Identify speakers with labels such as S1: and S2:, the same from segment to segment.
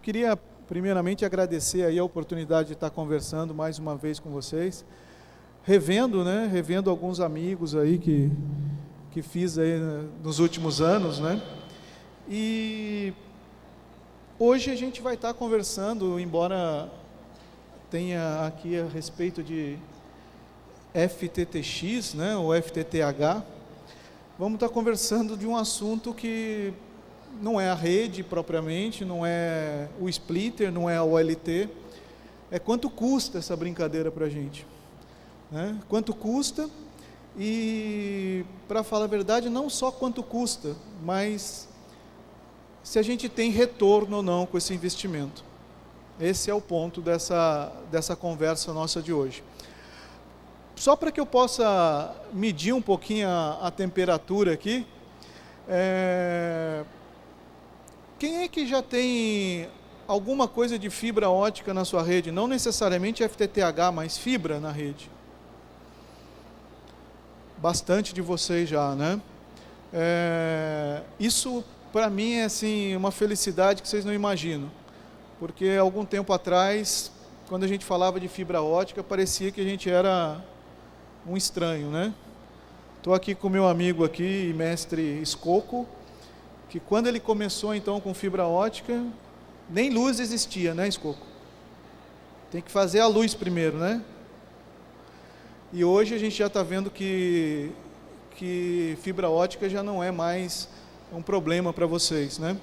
S1: queria primeiramente agradecer aí a oportunidade de estar conversando mais uma vez com vocês, revendo alguns amigos aí que fiz aí nos últimos anos, né? E hoje a gente vai estar conversando, embora tenha aqui a respeito de FTTX, né, ou FTTH, vamos estar conversando de um assunto que não é a rede propriamente, não é o splitter, não é a OLT, é quanto custa essa brincadeira para a gente, né? Quanto custa, e para falar a verdade, não só quanto custa, mas se a gente tem retorno ou não com esse investimento. Esse é o ponto dessa conversa nossa de hoje. Só para que eu possa medir um pouquinho a temperatura aqui, quem é que já tem alguma coisa de fibra ótica na sua rede? Não necessariamente FTTH, mas fibra na rede. Bastante de vocês já, né? Isso para mim é assim, uma felicidade que vocês não imaginam. Porque algum tempo atrás, quando a gente falava de fibra ótica, parecia que a gente era um estranho, né? Estou aqui com meu amigo aqui, mestre Escoco, que quando ele começou então com fibra ótica, nem luz existia, né, Escoco? Tem que fazer a luz primeiro, né? E hoje a gente já está vendo que fibra ótica já não é mais um problema para vocês, né?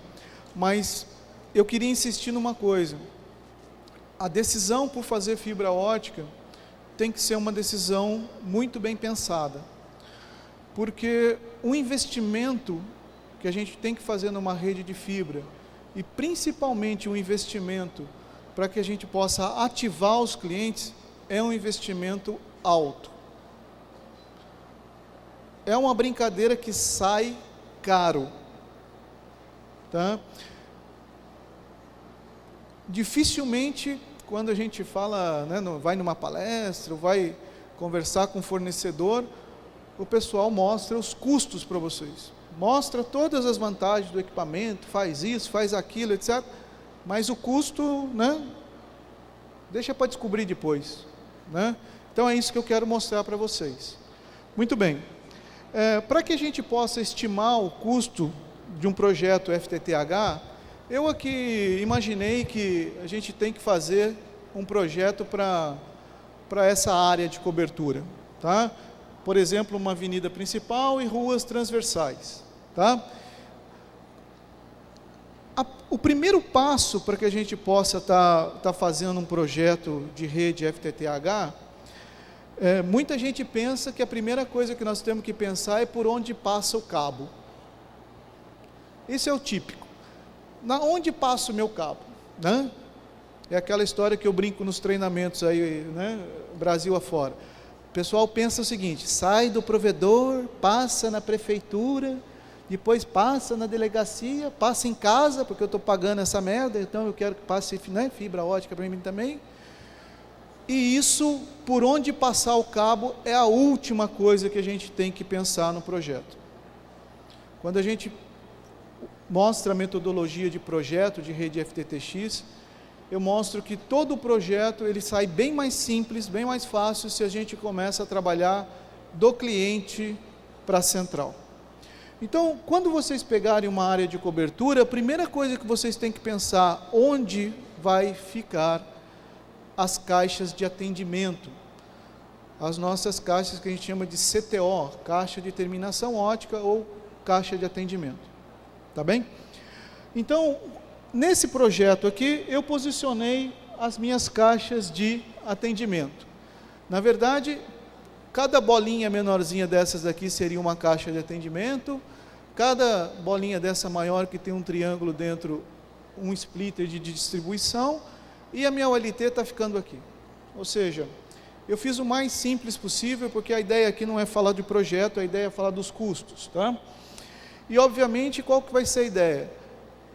S1: Mas eu queria insistir numa coisa: a decisão por fazer fibra ótica tem que ser uma decisão muito bem pensada, porque o investimento que a gente tem que fazer numa rede de fibra, e principalmente o investimento para que a gente possa ativar os clientes, é um investimento alto. É uma brincadeira que sai caro, tá? Dificilmente, quando a gente fala, né, vai numa palestra, vai conversar com o fornecedor, o pessoal mostra os custos para vocês. Mostra todas as vantagens do equipamento, faz isso, faz aquilo, etc. Mas o custo, né, deixa para descobrir depois, né? Então é isso que eu quero mostrar para vocês. Muito bem. Para que a gente possa estimar o custo de um projeto FTTH, eu aqui imaginei que a gente tem que fazer um projeto para essa área de cobertura, tá? Por exemplo, uma avenida principal e ruas transversais, tá? O primeiro passo para que a gente possa tá fazendo um projeto de rede FTTH, muita gente pensa que a primeira coisa que nós temos que pensar é por onde passa o cabo. Esse é o típico. Onde passa o meu cabo, né? É aquela história que eu brinco nos treinamentos aí, né, Brasil afora. O pessoal pensa o seguinte: sai do provedor, passa na prefeitura, depois passa na delegacia, passa em casa, porque eu estou pagando essa merda, então eu quero que passe, né, fibra ótica para mim também. E isso, por onde passar o cabo, é a última coisa que a gente tem que pensar no projeto. Quando a gente mostra a metodologia de projeto de rede FTTX, eu mostro que todo o projeto ele sai bem mais simples, bem mais fácil, se a gente começa a trabalhar do cliente para a central. Então, quando vocês pegarem uma área de cobertura, a primeira coisa que vocês têm que pensar, onde vai ficar as caixas de atendimento, as nossas caixas que a gente chama de CTO, caixa de terminação ótica ou caixa de atendimento, tá bem? Então, nesse projeto aqui, eu posicionei as minhas caixas de atendimento. Na verdade, cada bolinha menorzinha dessas daqui seria uma caixa de atendimento, cada bolinha dessa maior que tem um triângulo dentro, um splitter de distribuição, e a minha OLT está ficando aqui. Ou seja, eu fiz o mais simples possível, porque a ideia aqui não é falar de projeto, a ideia é falar dos custos, tá? E obviamente, qual que vai ser a ideia?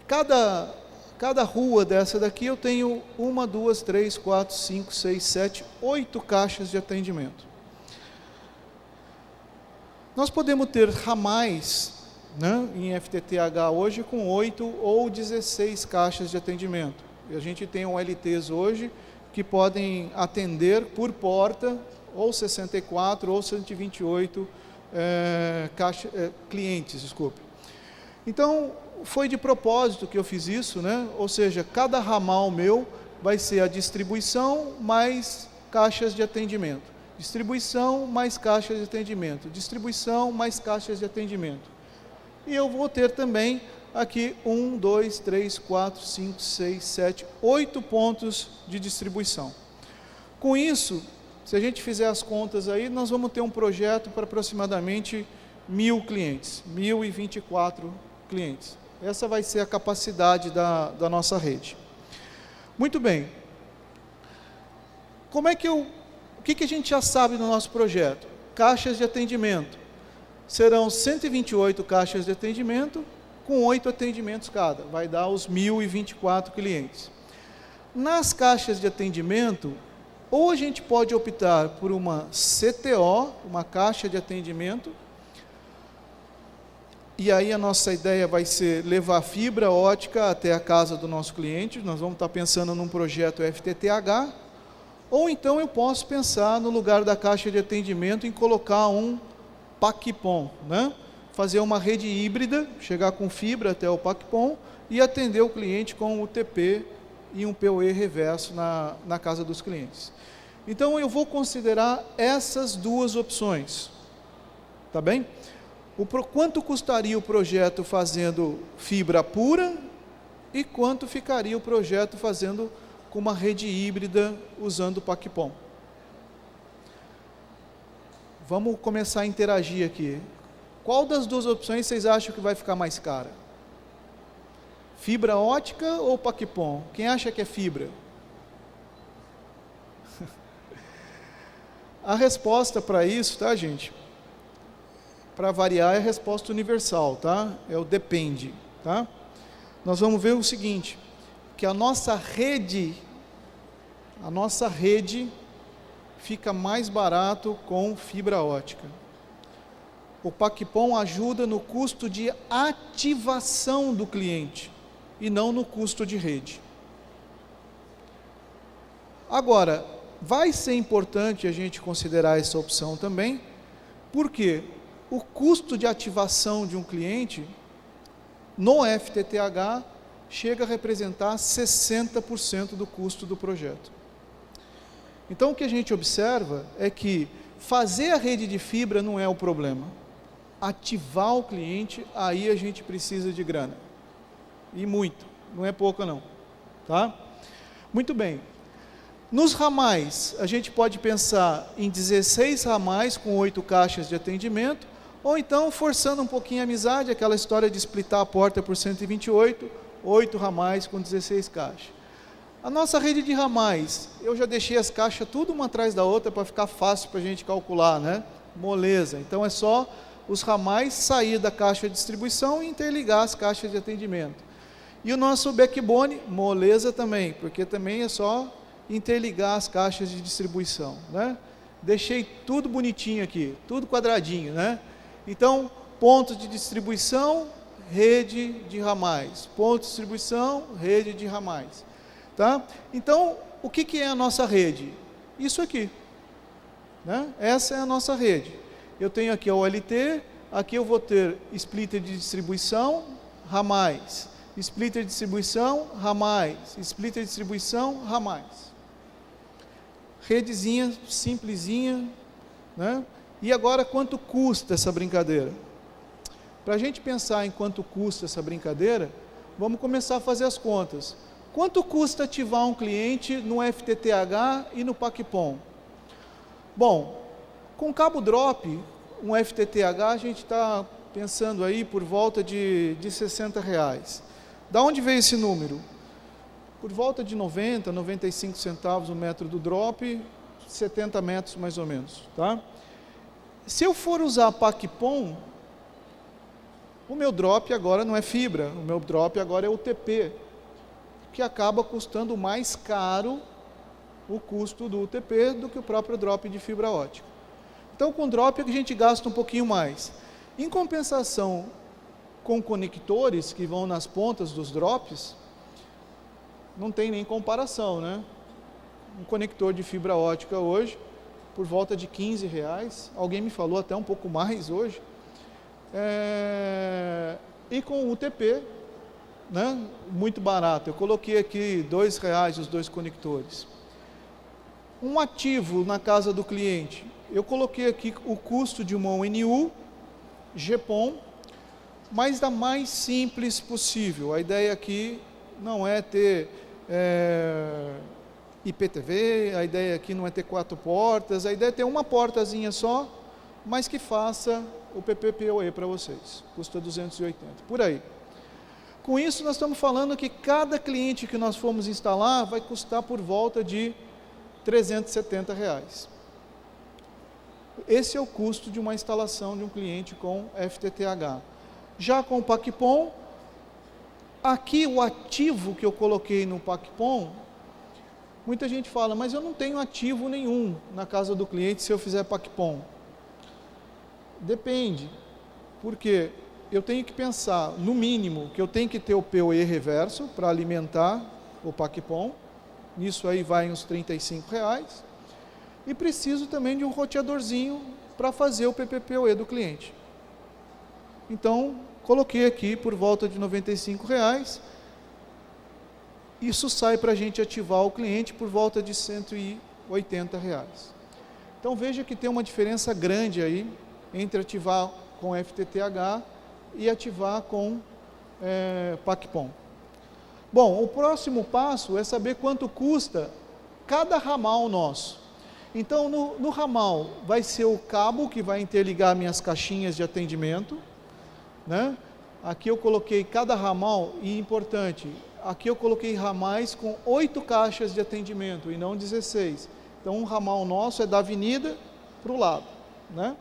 S1: Cada rua dessa daqui eu tenho 1, 2, 3, 4, 5, 6, 7, 8 caixas de atendimento. Nós podemos ter ramais, né, em FTTH hoje com 8 ou 16 caixas de atendimento. E a gente tem OLTs hoje que podem atender por porta ou 64 ou 128 clientes, desculpe. Então, foi de propósito que eu fiz isso, né? Ou seja, cada ramal meu vai ser a distribuição mais caixas de atendimento. Distribuição mais caixas de atendimento. Distribuição mais caixas de atendimento. E eu vou ter também aqui 1, 2, 3, 4, 5, 6, 7, 8 pontos de distribuição. Com isso, se a gente fizer as contas aí, nós vamos ter um projeto para aproximadamente 1.000 clientes, 1.024 clientes. Essa vai ser a capacidade da nossa rede. Muito bem. O que a gente já sabe do nosso projeto? Caixas de atendimento. Serão 128 caixas de atendimento, com 8 atendimentos cada. Vai dar os 1.024 clientes. Nas caixas de atendimento, ou a gente pode optar por uma CTO, uma caixa de atendimento, e aí a nossa ideia vai ser levar fibra ótica até a casa do nosso cliente. Nós vamos estar pensando num projeto FTTH, ou então eu posso pensar no lugar da caixa de atendimento em colocar um PAC-PON, né? Fazer uma rede híbrida, chegar com fibra até o PAC-PON e atender o cliente com UTP e um PoE reverso na casa dos clientes. Então eu vou considerar essas duas opções, tá bem? Quanto custaria o projeto fazendo fibra pura e quanto ficaria o projeto fazendo com uma rede híbrida usando o PAC-PON? Vamos começar a interagir aqui. Qual das duas opções vocês acham que vai ficar mais cara? Fibra ótica ou PAC-PON? Quem acha que é fibra? A resposta para isso, tá, gente? Para variar, é a resposta universal, tá? É o depende, tá? Nós vamos ver o seguinte, que a nossa rede fica mais barato com fibra ótica. O PAC-PON ajuda no custo de ativação do cliente e não no custo de rede. Agora, vai ser importante a gente considerar essa opção também, porque o custo de ativação de um cliente no FTTH chega a representar 60% do custo do projeto. Então o que a gente observa é que fazer a rede de fibra não é o problema. Ativar o cliente, aí a gente precisa de grana. E muito, não é pouco não. Tá? Muito bem. Nos ramais, a gente pode pensar em 16 ramais com 8 caixas de atendimento, ou então, forçando um pouquinho a amizade, aquela história de splitar a porta por 128, 8 ramais com 16 caixas. A nossa rede de ramais, eu já deixei as caixas tudo uma atrás da outra para ficar fácil para a gente calcular, né? Moleza. Então é só os ramais sair da caixa de distribuição e interligar as caixas de atendimento. E o nosso backbone, moleza também, porque também é só interligar as caixas de distribuição, né? Deixei tudo bonitinho aqui, tudo quadradinho, né? Então, ponto de distribuição, rede de ramais. Ponto de distribuição, rede de ramais. Tá? Então, o que é a nossa rede? Isso aqui. Né? Essa é a nossa rede. Eu tenho aqui a OLT, aqui eu vou ter splitter de distribuição, ramais. Splitter de distribuição, ramais. Splitter de distribuição, ramais. Redezinha, simplesinha, né? E agora, quanto custa essa brincadeira? Para a gente pensar em quanto custa essa brincadeira, vamos começar a fazer as contas. Quanto custa ativar um cliente no FTTH e no PAC-PON? Bom, com cabo drop, um FTTH, a gente está pensando aí por volta de R$60. Da onde veio esse número? Por volta de 90, 95 centavos o metro do drop, 70 metros mais ou menos, tá? Se eu for usar PAC-PON, o meu drop agora não é fibra, o meu drop agora é UTP, que acaba custando mais caro o custo do UTP do que o próprio drop de fibra ótica. Então, com drop a gente gasta um pouquinho mais. Em compensação, com conectores que vão nas pontas dos drops, não tem nem comparação, né? Um conector de fibra ótica hoje, por volta de R$15, alguém me falou até um pouco mais hoje, e com UTP, né? Muito barato. Eu coloquei aqui R$2 os 2 conectores. Um ativo na casa do cliente, eu coloquei aqui o custo de uma UNU, GPON, mas da mais simples possível. A ideia aqui não é ter IPTV, a ideia aqui não é ter 4 portas, a ideia é ter uma portazinha só, mas que faça o PPPoE para vocês. Custa 280, por aí. Com isso, nós estamos falando que cada cliente que nós formos instalar vai custar por volta de R$370. Esse é o custo de uma instalação de um cliente com FTTH. Já com o PACPON, aqui o ativo que eu coloquei no PACPON, muita gente fala, mas eu não tenho ativo nenhum na casa do cliente se eu fizer PACPON. Depende, porque eu tenho que pensar, no mínimo, que eu tenho que ter o PoE reverso para alimentar o PACPON, nisso aí vai uns R$35, e preciso também de um roteadorzinho para fazer o PPPoE do cliente. Então, coloquei aqui por volta de R$95, isso sai para a gente ativar o cliente por volta de R$180. Então veja que tem uma diferença grande aí entre ativar com FTTH e ativar com PACPON. Bom, o próximo passo é saber quanto custa cada ramal nosso. Então no ramal vai ser o cabo que vai interligar minhas caixinhas de atendimento, né? Aqui eu coloquei cada ramal, e importante, aqui eu coloquei ramais com 8 caixas de atendimento e não 16. Então um ramal nosso é da avenida para o lado, né?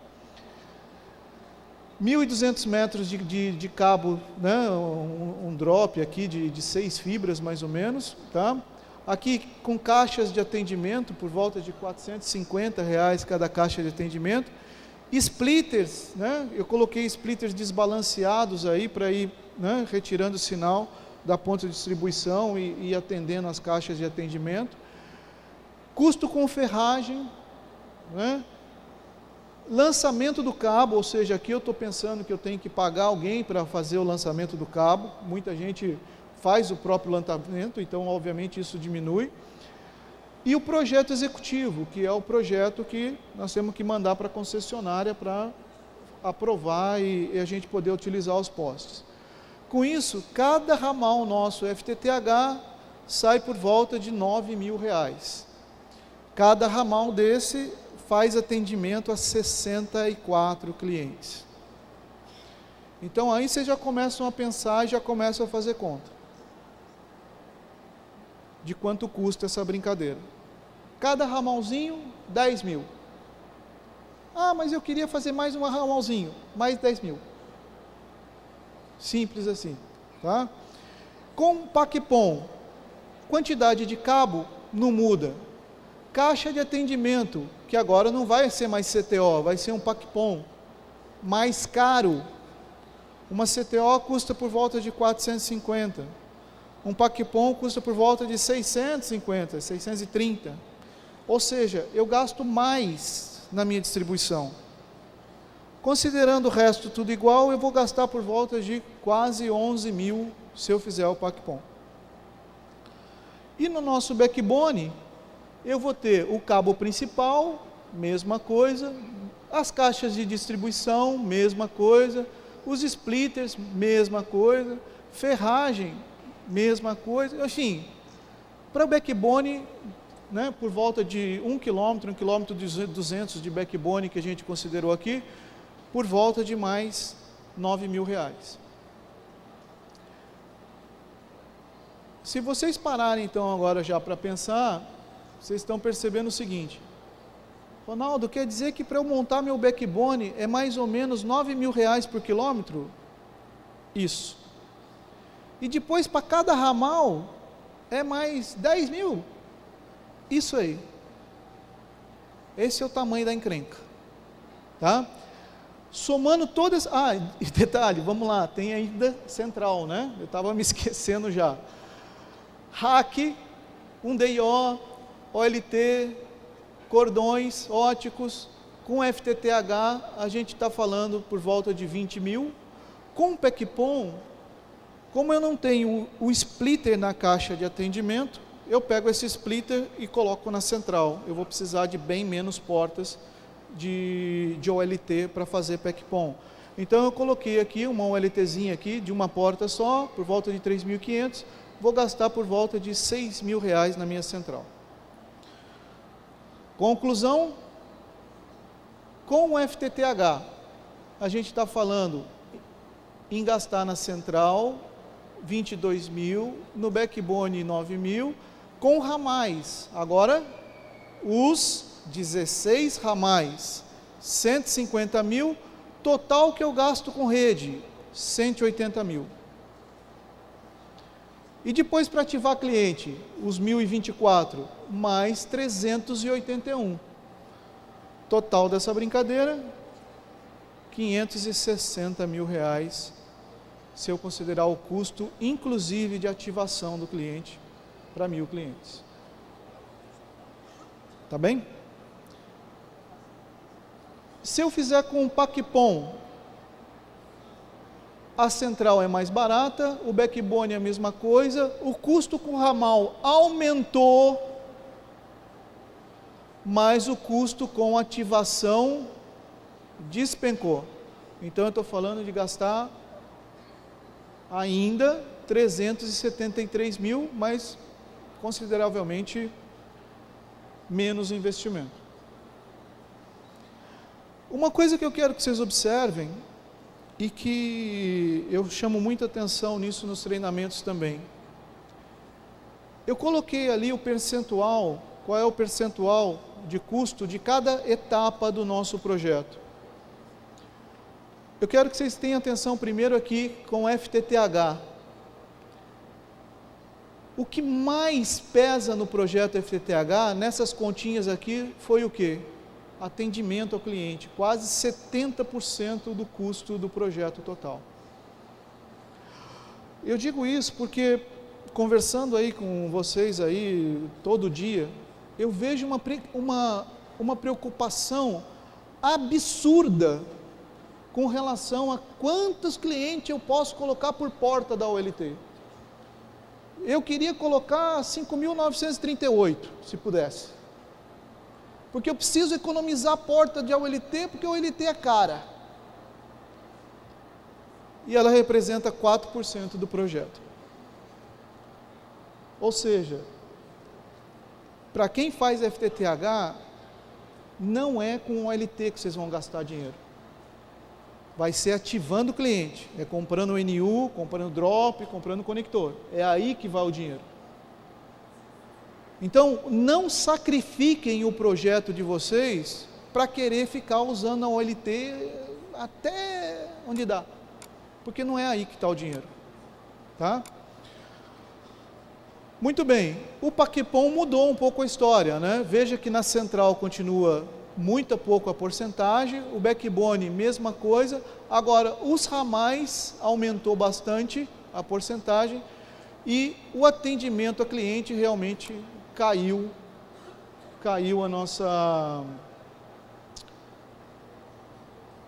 S1: 1.200 metros de cabo, né? Um drop aqui de 6 fibras mais ou menos, tá? Aqui com caixas de atendimento por volta de R$450 cada caixa de atendimento. Splitters, né? Eu coloquei splitters desbalanceados aí para ir, né, retirando o sinal da ponta de distribuição e atendendo as caixas de atendimento. Custo com ferragem, né? Lançamento do cabo, ou seja, aqui eu estou pensando que eu tenho que pagar alguém para fazer o lançamento do cabo. Muita gente faz o próprio lançamento, então obviamente isso diminui. E o projeto executivo, que é o projeto que nós temos que mandar para a concessionária para aprovar e a gente poder utilizar os postes. Com isso, cada ramal nosso FTTH sai por volta de R$9.000. Cada ramal desse faz atendimento a 64 clientes. Então aí vocês já começam a pensar e já começam a fazer conta de quanto custa essa brincadeira. Cada ramalzinho, 10 mil. Ah, mas eu queria fazer mais um ramalzinho, mais 10 mil. Simples assim, tá? Com PACPON, quantidade de cabo não muda. Caixa de atendimento, que agora não vai ser mais CTO, vai ser um PACPON, mais caro. Uma CTO custa por volta de 450. Um PACPON custa por volta de 650, 630. Ou seja, eu gasto mais na minha distribuição. Considerando o resto tudo igual, eu vou gastar por volta de quase 11 mil se eu fizer o PACPON. E no nosso backbone, eu vou ter o cabo principal, mesma coisa, as caixas de distribuição, mesma coisa, os splitters, mesma coisa, ferragem, mesma coisa, enfim, para o backbone, né, por volta de 1 km, 1 km 200 de backbone que a gente considerou aqui, por volta de mais R$9.000. Se vocês pararem então agora já para pensar, vocês estão percebendo o seguinte: Ronaldo, quer dizer que para eu montar meu backbone é mais ou menos R$9.000 por quilômetro? Isso. E depois para cada ramal é mais 10 mil? Isso aí. Esse é o tamanho da encrenca. Tá? Somando todas... Ah, e detalhe, vamos lá, tem ainda central, né? Eu estava me esquecendo já. RAC, um DIO, OLT, cordões óticos, com FTTH a gente está falando por volta de 20 mil. Com o PECPOM, como eu não tenho o splitter na caixa de atendimento, eu pego esse splitter e coloco na central. Eu vou precisar de bem menos portas de OLT para fazer PECPOM. Então eu coloquei aqui uma OLTzinha aqui de uma porta só, por volta de 3.500, vou gastar por volta de R$6.000 na minha central. Conclusão, com o FTTH, a gente está falando em gastar na central 22 mil, no backbone 9 mil, com ramais. Agora, os 16 ramais, 150 mil, total que eu gasto com rede, 180 mil. E depois para ativar cliente, os 1.024, mais 381. Total dessa brincadeira, R$560 mil, se eu considerar o custo, inclusive de ativação do cliente, para 1.000 clientes. Tá bem? Se eu fizer com o PACPOM, a central é mais barata, o backbone é a mesma coisa, o custo com o ramal aumentou, mas o custo com ativação despencou. Então eu estou falando de gastar ainda 373 mil, mas consideravelmente menos investimento. Uma coisa que eu quero que vocês observem, e que eu chamo muita atenção nisso nos treinamentos também. Eu coloquei ali o percentual, qual é o percentual de custo de cada etapa do nosso projeto. Eu quero que vocês tenham atenção primeiro aqui com o FTTH. O que mais pesa no projeto FTTH, nessas continhas aqui, foi o quê? Atendimento ao cliente, quase 70% do custo do projeto total. Eu digo isso porque, conversando aí com vocês aí todo dia, eu vejo uma preocupação absurda com relação a quantos clientes eu posso colocar por porta da OLT. Eu queria colocar 5.938, se pudesse. Porque eu preciso economizar a porta de OLT, porque a OLT é cara. E ela representa 4% do projeto. Ou seja, para quem faz FTTH, não é com OLT que vocês vão gastar dinheiro. Vai ser ativando o cliente, é comprando o NU, comprando drop, comprando conector. É aí que vai o dinheiro. Então, não sacrifiquem o projeto de vocês para querer ficar usando a OLT até onde dá, porque não é aí que está o dinheiro, tá? Muito bem, o PACPOM mudou um pouco a história, né? Veja que na central continua muito pouco a porcentagem, o backbone mesma coisa, agora os ramais aumentou bastante a porcentagem e o atendimento a cliente realmente caiu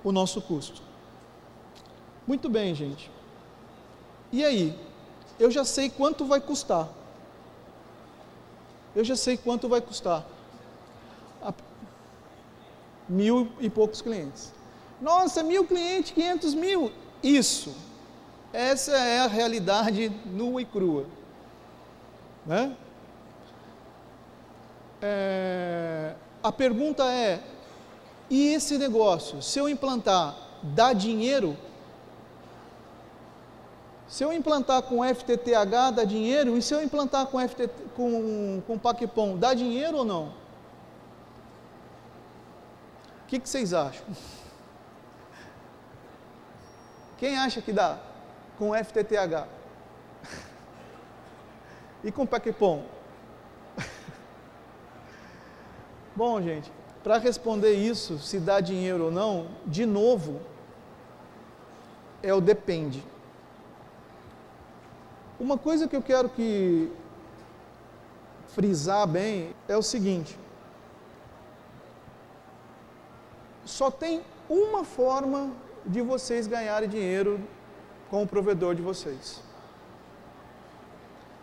S1: o nosso custo. Muito bem, gente. E aí? Eu já sei quanto vai custar. Eu já sei quanto vai custar. 1.000 e poucos clientes. Nossa, 1.000 clientes, 500 mil. Isso. Essa é a realidade nua e crua. Né? A pergunta é, e esse negócio, se eu implantar, dá dinheiro? Se eu implantar com FTTH, dá dinheiro? E se eu implantar com PACPOM, dá dinheiro ou não? O que vocês acham? Quem acha que dá com FTTH? E com PACPOM? Bom, gente, para responder isso, se dá dinheiro ou não, de novo, é o depende. Uma coisa que eu quero que frisar bem é o seguinte: só tem uma forma de vocês ganharem dinheiro com o provedor de vocês.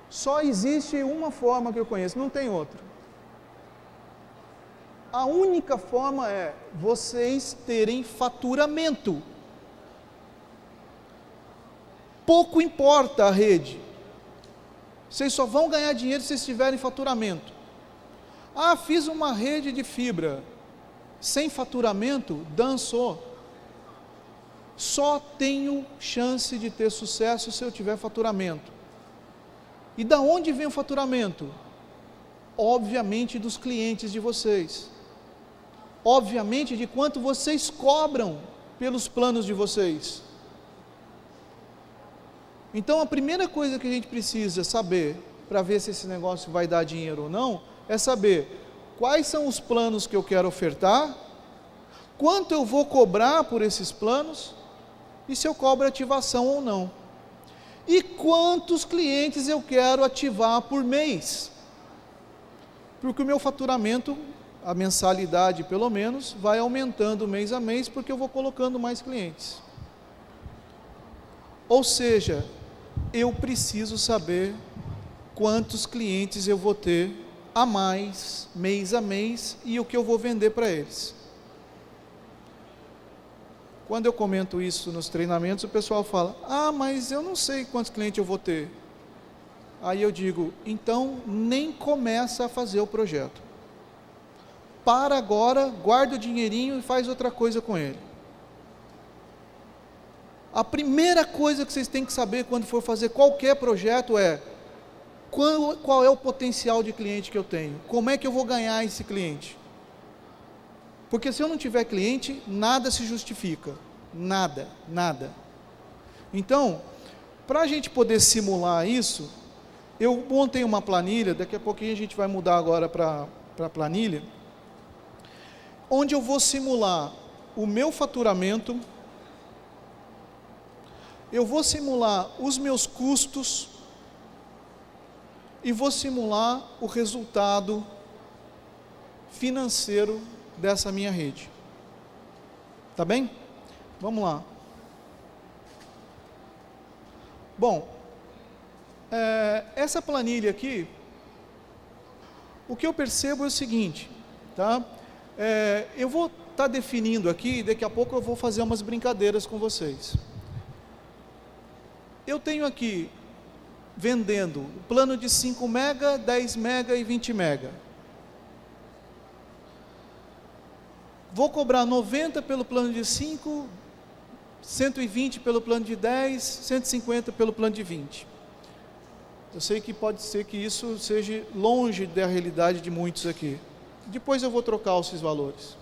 S1: Só existe uma forma que eu conheço, não tem outra. A única forma é vocês terem faturamento. Pouco importa a rede. Vocês só vão ganhar dinheiro se vocês tiverem faturamento. Ah, fiz uma rede de fibra. Sem faturamento, dançou. Só tenho chance de ter sucesso se eu tiver faturamento. E da onde vem o faturamento? Obviamente dos clientes de vocês. Obviamente de quanto vocês cobram pelos planos de vocês. Então a primeira coisa que a gente precisa saber, para ver se esse negócio vai dar dinheiro ou não, é saber quais são os planos que eu quero ofertar, quanto eu vou cobrar por esses planos, e se eu cobro ativação ou não. E quantos clientes eu quero ativar por mês. Porque o meu faturamento, a mensalidade pelo menos, vai aumentando mês a mês, porque eu vou colocando mais clientes. Ou seja, eu preciso saber quantos clientes eu vou ter a mais, mês a mês, e o que eu vou vender para eles. Quando eu comento isso nos treinamentos, o pessoal fala: ah, mas eu não sei quantos clientes eu vou ter. Aí eu digo: então nem começa a fazer o projeto. Para agora, guarda o dinheirinho e faz outra coisa com ele. A primeira coisa que vocês têm que saber quando for fazer qualquer projeto é: qual é o potencial de cliente que eu tenho? Como é que eu vou ganhar esse cliente? Porque se eu não tiver cliente, nada se justifica. Nada, nada. Então, para a gente poder simular isso, eu montei uma planilha, daqui a pouquinho a gente vai mudar agora para a planilha, onde eu vou simular o meu faturamento, eu vou simular os meus custos, e vou simular o resultado financeiro dessa minha rede. Tá bem? Vamos lá. Bom, essa planilha aqui, o que eu percebo é o seguinte, tá? Eu vou estar definindo aqui, daqui a pouco eu vou fazer umas brincadeiras com vocês. Eu tenho aqui, vendendo, o plano de 5 mega, 10 mega e 20 mega. Vou cobrar 90 pelo plano de 5, 120 pelo plano de 10, 150 pelo plano de 20. Eu sei que pode ser que isso seja longe da realidade de muitos aqui. Depois eu vou trocar esses valores.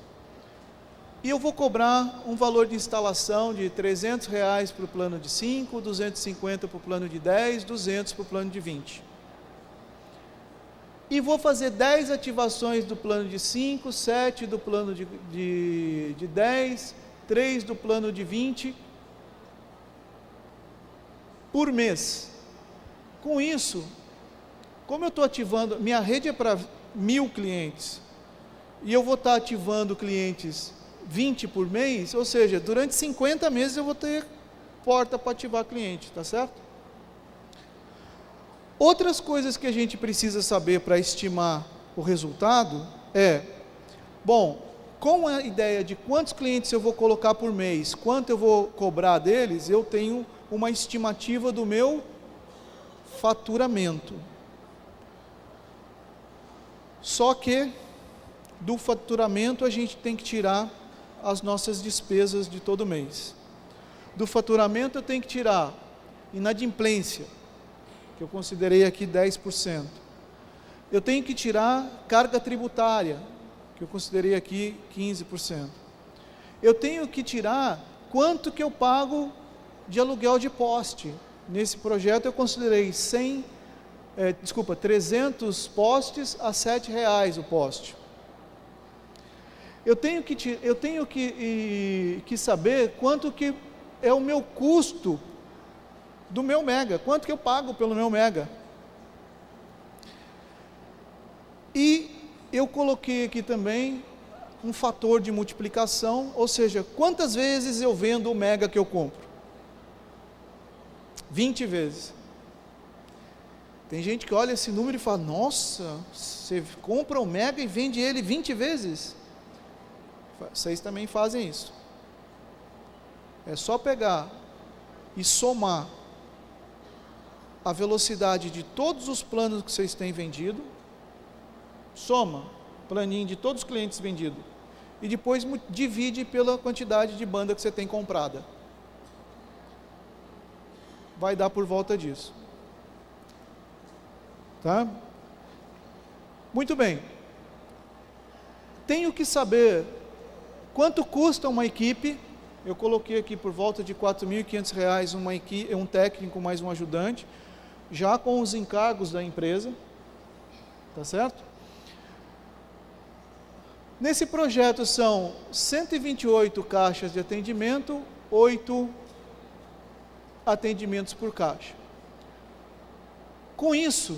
S1: E eu vou cobrar um valor de instalação de R$300 para o plano de 5, 250 para o plano de 10, 200 para o plano de 20. E vou fazer 10 ativações do plano de 5, 7 do plano de 10, 3 do plano de 20, por mês. Com isso, como eu estou ativando, minha rede é para 1.000 clientes, e eu vou estar ativando clientes 20 por mês, ou seja, durante 50 meses eu vou ter porta para ativar cliente, tá certo? Outras coisas que a gente precisa saber para estimar o resultado bom, com a ideia de quantos clientes eu vou colocar por mês, quanto eu vou cobrar deles, eu tenho uma estimativa do meu faturamento. Só que do faturamento a gente tem que tirar as nossas despesas de todo mês. Do faturamento eu tenho que tirar inadimplência, que eu considerei aqui 10%. Eu tenho que tirar carga tributária, que eu considerei aqui 15%. Eu tenho que tirar quanto que eu pago de aluguel de poste. Nesse projeto eu considerei 300 postes a R$7 o poste. Eu tenho que saber quanto que é o meu custo do meu mega, quanto que eu pago pelo meu mega. E eu coloquei aqui também um fator de multiplicação, ou seja, quantas vezes eu vendo o mega que eu compro? 20 vezes. Tem gente que olha esse número e fala, nossa, você compra o mega e vende ele 20 vezes? Vocês também fazem isso. É só pegar e somar a velocidade de todos os planos que vocês têm vendido, soma planinho de todos os clientes vendidos, e depois divide pela quantidade de banda que você tem comprada. Vai dar por volta disso. Tá? Muito bem. Tenho que saber quanto custa uma equipe. Eu coloquei aqui por volta de R$ 4.500 um técnico mais um ajudante, já com os encargos da empresa. Tá certo? Nesse projeto são 128 caixas de atendimento, 8 atendimentos por caixa. Com isso,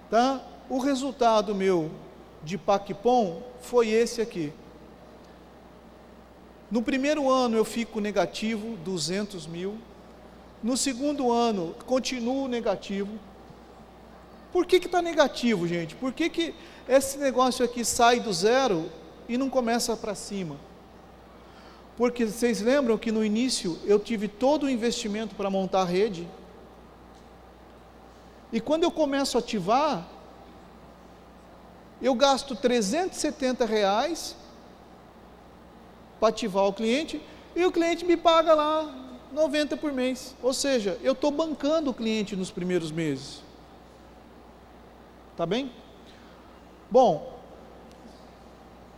S1: tá? O resultado meu de PACPOM foi esse aqui. No primeiro ano eu fico negativo, 200 mil. No segundo ano, continuo negativo. Por que está negativo, gente? Por que esse negócio aqui sai do zero e não começa para cima? Porque vocês lembram que no início eu tive todo o investimento para montar a rede? E quando eu começo a ativar, eu gasto R$370 para ativar o cliente, e o cliente me paga lá 90 por mês. Ou seja, eu estou bancando o cliente nos primeiros meses. Tá bem? Bom,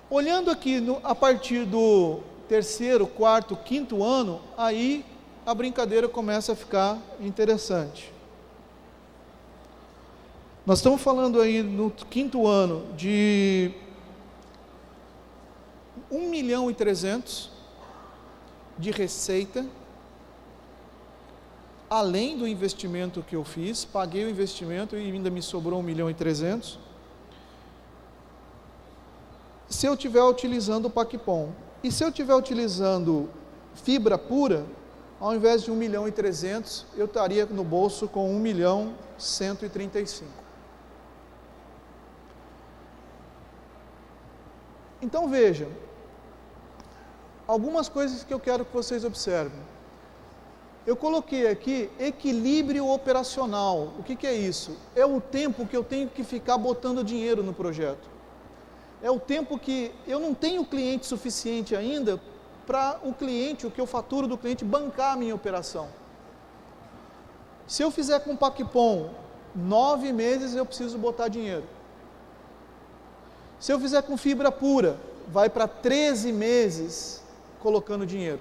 S1: olhando aqui a partir do terceiro, quarto, quinto ano, aí a brincadeira começa a ficar interessante. Nós estamos falando aí no quinto ano de 1.300.000 de receita, além do investimento que eu fiz, paguei o investimento e ainda me sobrou 1.300.000. Se eu estiver utilizando o PACPOM, e se eu estiver utilizando fibra pura, ao invés de 1.300.000, eu estaria no bolso com 1.135.000. Então veja, algumas coisas que eu quero que vocês observem. Eu coloquei aqui equilíbrio operacional. O que é isso? É o tempo que eu tenho que ficar botando dinheiro no projeto. É o tempo que eu não tenho cliente suficiente ainda para o cliente, o que eu faturo do cliente, bancar a minha operação. Se eu fizer com PACPOM 9 meses, eu preciso botar dinheiro. Se eu fizer com fibra pura, vai para 13 meses colocando dinheiro.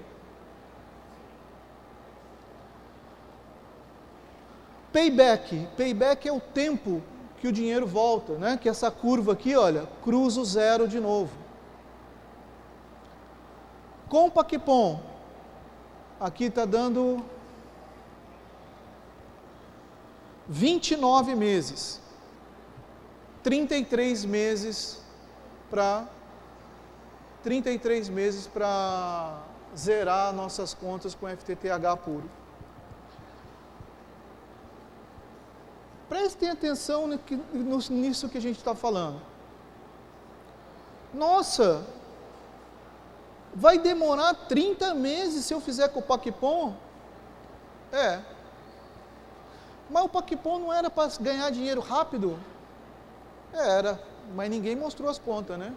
S1: Payback é o tempo que o dinheiro volta, né? Que essa curva aqui, olha, cruza o zero de novo. Com o PACPOM, aqui está dando 29 meses, 33 meses para zerar nossas contas com FTTH puro. Prestem atenção nisso que a gente está falando. Nossa, vai demorar 30 meses se eu fizer com o PACPOM? É. Mas o PACPOM não era para ganhar dinheiro rápido? Era, mas ninguém mostrou as contas, né?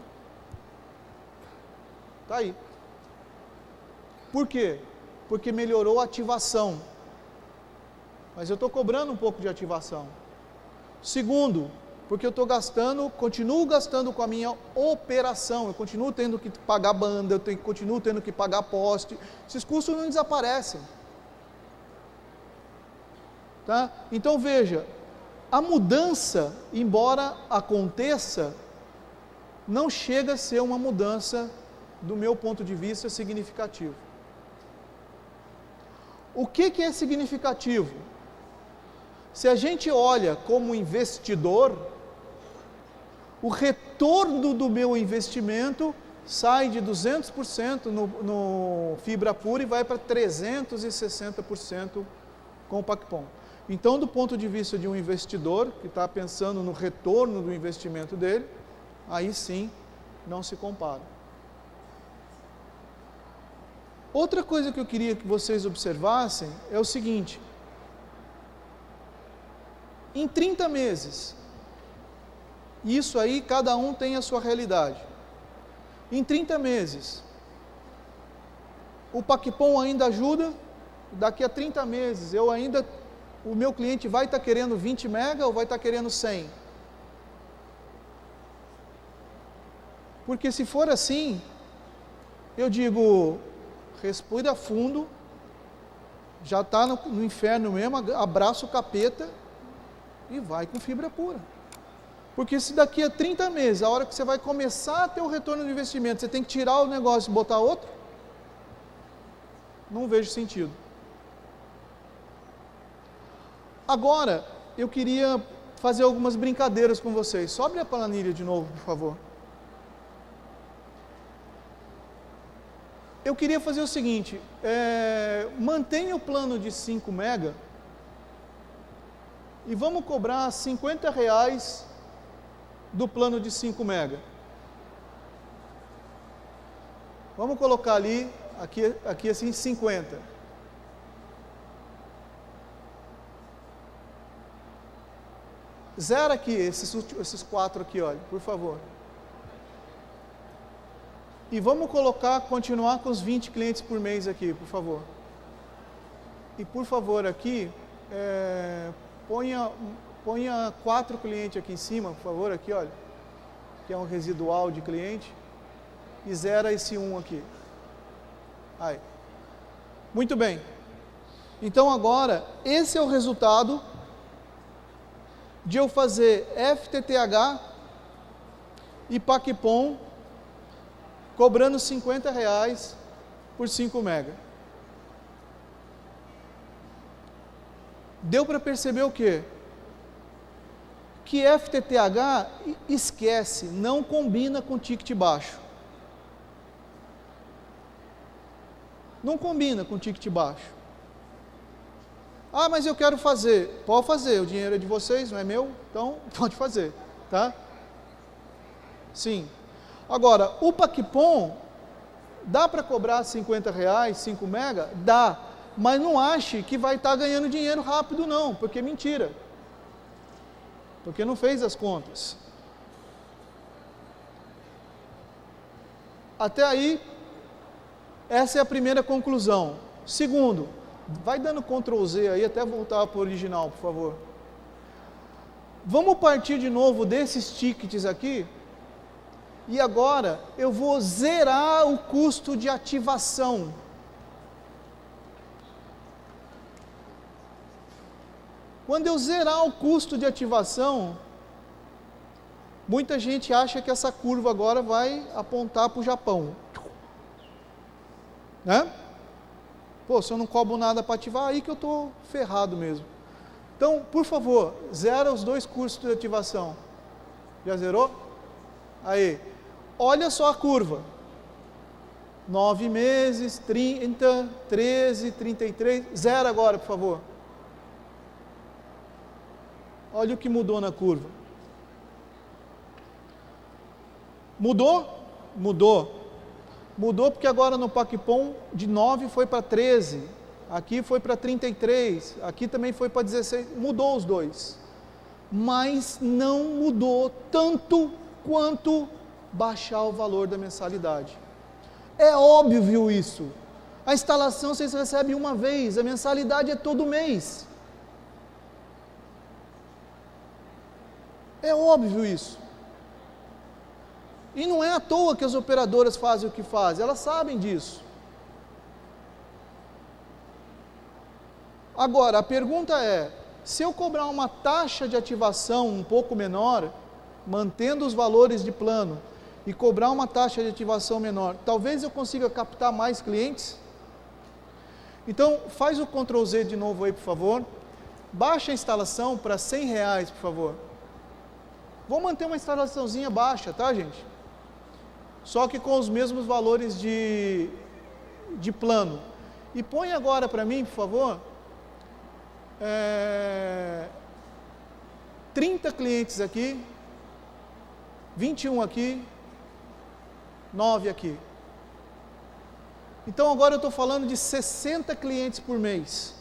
S1: Tá aí. Por quê? Porque melhorou a ativação. Mas eu estou cobrando um pouco de ativação. Segundo, porque eu estou continuo gastando com a minha operação, eu continuo tendo que pagar banda, continuo tendo que pagar poste, esses custos não desaparecem. Tá? Então veja, a mudança, embora aconteça, não chega a ser uma mudança, do meu ponto de vista, significativa. O que é significativo? Se a gente olha como investidor, o retorno do meu investimento sai de 200% no fibra pura e vai para 360% com o PACPOM. Então, do ponto de vista de um investidor que está pensando no retorno do investimento dele, aí sim não se compara. Outra coisa que eu queria que vocês observassem é o seguinte: em 30 meses, isso aí cada um tem a sua realidade. Em 30 meses, o PACPOM ainda ajuda, daqui a 30 meses o meu cliente vai estar querendo 20 mega ou vai estar querendo 100? Porque se for assim, eu digo, respira fundo, já está no inferno mesmo, abraça o capeta e vai com fibra pura. Porque se daqui a 30 meses, a hora que você vai começar a ter o retorno do investimento, você tem que tirar o negócio e botar outro, não vejo sentido. Agora, eu queria fazer algumas brincadeiras com vocês. Sobe a planilha de novo, por favor. Eu queria fazer o seguinte, mantenha o plano de 5 mega e vamos cobrar R$50 do plano de 5 mega. Vamos colocar ali, aqui assim, 50. Zera aqui, esses 4 aqui, olha, por favor. E vamos continuar com os 20 clientes por mês aqui, por favor. E por favor aqui, ponha 4 clientes aqui em cima, por favor, aqui, olha. Que é um residual de cliente. E zera esse 1 aqui. Aí. Muito bem. Então agora, esse é o resultado de eu fazer FTTH e PACPOM cobrando R$50 por 5 mega. Deu para perceber o quê? Que FTTH, esquece, não combina com ticket baixo. Não combina com ticket baixo. Ah, mas eu quero fazer. Pode fazer, o dinheiro é de vocês, não é meu, então pode fazer, tá? Sim. Agora, o PACPOM, dá para cobrar R$50, 5 mega? Dá, mas não ache que vai estar ganhando dinheiro rápido não, porque é mentira. Porque não fez as contas. Até aí, essa é a primeira conclusão. Segundo, vai dando Ctrl Z aí até voltar para o original, por favor. Vamos partir de novo desses tickets aqui. E agora eu vou zerar o custo de ativação. Quando eu zerar o custo de ativação, muita gente acha que essa curva agora vai apontar para o Japão. Né? Pô, se eu não cobro nada para ativar, aí que eu estou ferrado mesmo. Então, por favor, zera os 2 custos de ativação. Já zerou? Aí, olha só a curva. 9 meses, 30, 13, 33, zera agora, por favor. Olha o que mudou na curva. Mudou? Mudou. Mudou porque agora no PACPOM de 9 foi para 13, aqui foi para 33, aqui também foi para 16, mudou os dois. Mas não mudou tanto quanto baixar o valor da mensalidade. É óbvio isso. A instalação vocês recebem uma vez, a mensalidade é todo mês. É óbvio isso. E não é à toa que as operadoras fazem o que fazem, elas sabem disso. Agora, a pergunta é, se eu cobrar uma taxa de ativação um pouco menor, mantendo os valores de plano, e cobrar uma taxa de ativação menor, talvez eu consiga captar mais clientes? Então, faz o Ctrl Z de novo aí, por favor. Baixa a instalação para R$100, por favor. Vou manter uma instalaçãozinha baixa, tá, gente? Só que com os mesmos valores de plano. E põe agora para mim, por favor, 30 clientes aqui, 21 aqui, 9 aqui. Então agora eu estou falando de 60 clientes por mês.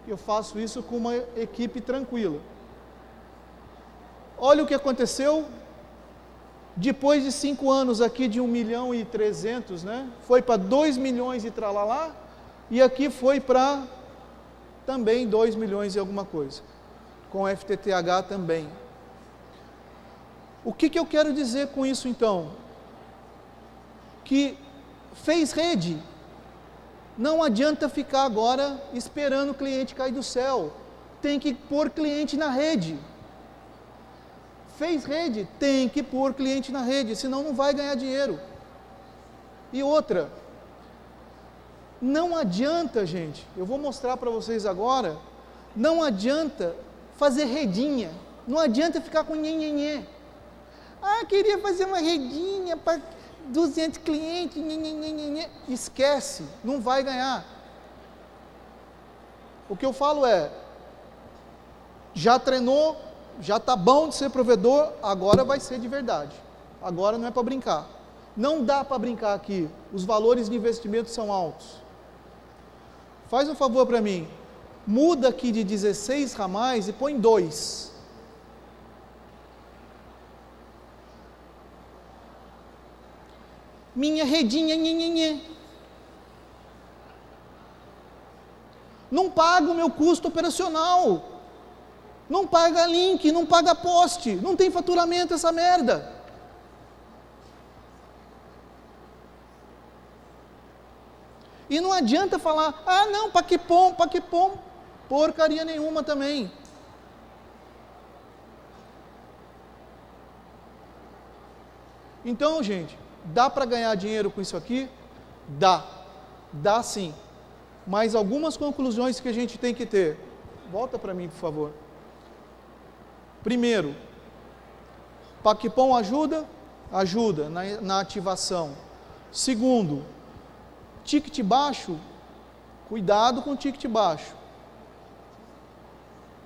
S1: Eu faço isso com uma equipe tranquila. Olha o que aconteceu. Depois de 5 anos aqui de 1.300.000, né? Foi para 2 milhões e tralalá. E aqui foi para também 2 milhões e alguma coisa. Com FTTH também. O que eu quero dizer com isso então? Que fez rede. Não adianta ficar agora esperando o cliente cair do céu. Tem que pôr cliente na rede. Fez rede, tem que pôr cliente na rede, senão não vai ganhar dinheiro. E outra, não adianta, gente, eu vou mostrar para vocês agora, não adianta fazer redinha, não adianta ficar com nhenhenhê. Ah, queria fazer uma redinha para 200 clientes, nhenhenhê. Esquece, não vai ganhar. O que eu falo é, já treinou, já está bom de ser provedor, agora vai ser de verdade. Agora não é para brincar. Não dá para brincar aqui. Os valores de investimento são altos. Faz um favor para mim. Muda aqui de 16 ramais e põe 2. Minha redinha, nhenhenhê. Não paga o meu custo operacional. Não paga link, não paga poste, não tem faturamento essa merda. E não adianta falar, ah não, paquipom, porcaria nenhuma também. Então, gente, dá para ganhar dinheiro com isso aqui? Dá sim. Mas algumas conclusões que a gente tem que ter. Volta para mim, por favor. Primeiro, paquipom ajuda na ativação. Segundo, ticket baixo, cuidado com o ticket baixo,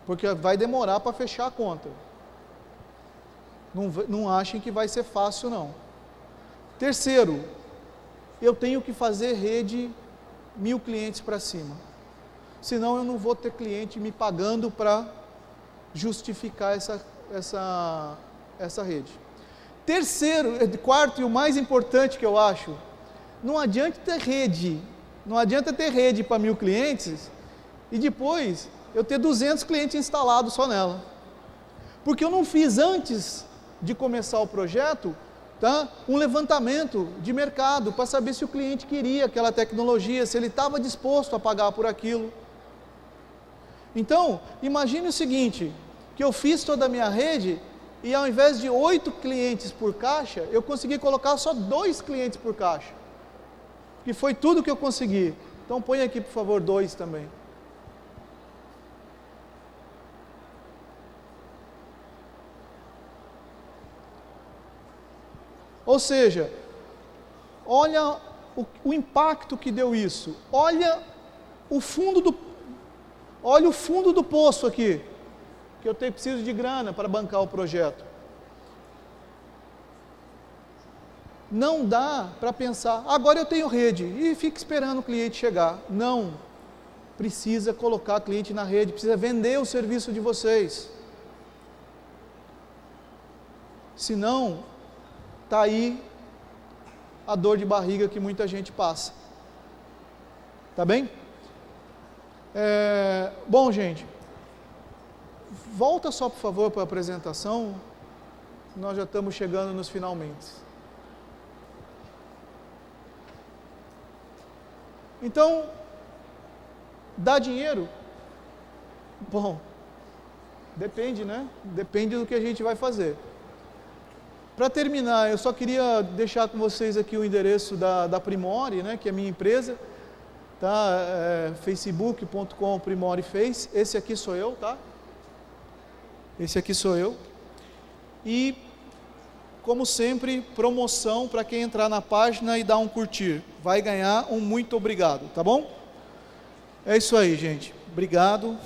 S1: porque vai demorar para fechar a conta. Não achem que vai ser fácil não. Terceiro, eu tenho que fazer rede 1.000 clientes para cima, senão eu não vou ter cliente me pagando para justificar essa rede. Terceiro, quarto e o mais importante que eu acho, não adianta ter rede para 1.000 clientes e depois eu ter 200 clientes instalados só nela, porque eu não fiz antes de começar o projeto, tá, um levantamento de mercado para saber se o cliente queria aquela tecnologia, se ele estava disposto a pagar por aquilo. Então, imagine o seguinte, que eu fiz toda a minha rede e ao invés de 8 clientes por caixa, eu consegui colocar só 2 clientes por caixa, que foi tudo que eu consegui. Então põe aqui por favor 2 também. Ou seja, olha o impacto que deu isso, olha o fundo do poço aqui, que eu preciso de grana para bancar o projeto. Não dá para pensar, agora eu tenho rede, e fica esperando o cliente chegar. Não, precisa colocar cliente na rede, precisa vender o serviço de vocês. Senão, está aí a dor de barriga que muita gente passa. Tá bem? Bom, gente, volta só por favor para a apresentação, nós já estamos chegando nos finalmente. Então, dá dinheiro? Bom, depende, né? Depende do que a gente vai fazer. Para terminar, eu só queria deixar com vocês aqui o endereço da Primore, né, que é a minha empresa, tá? facebook.com/primoriface. Esse aqui sou eu, tá? Esse aqui sou eu. E, como sempre, promoção para quem entrar na página e dar um curtir. Vai ganhar um muito obrigado, tá bom? É isso aí, gente. Obrigado.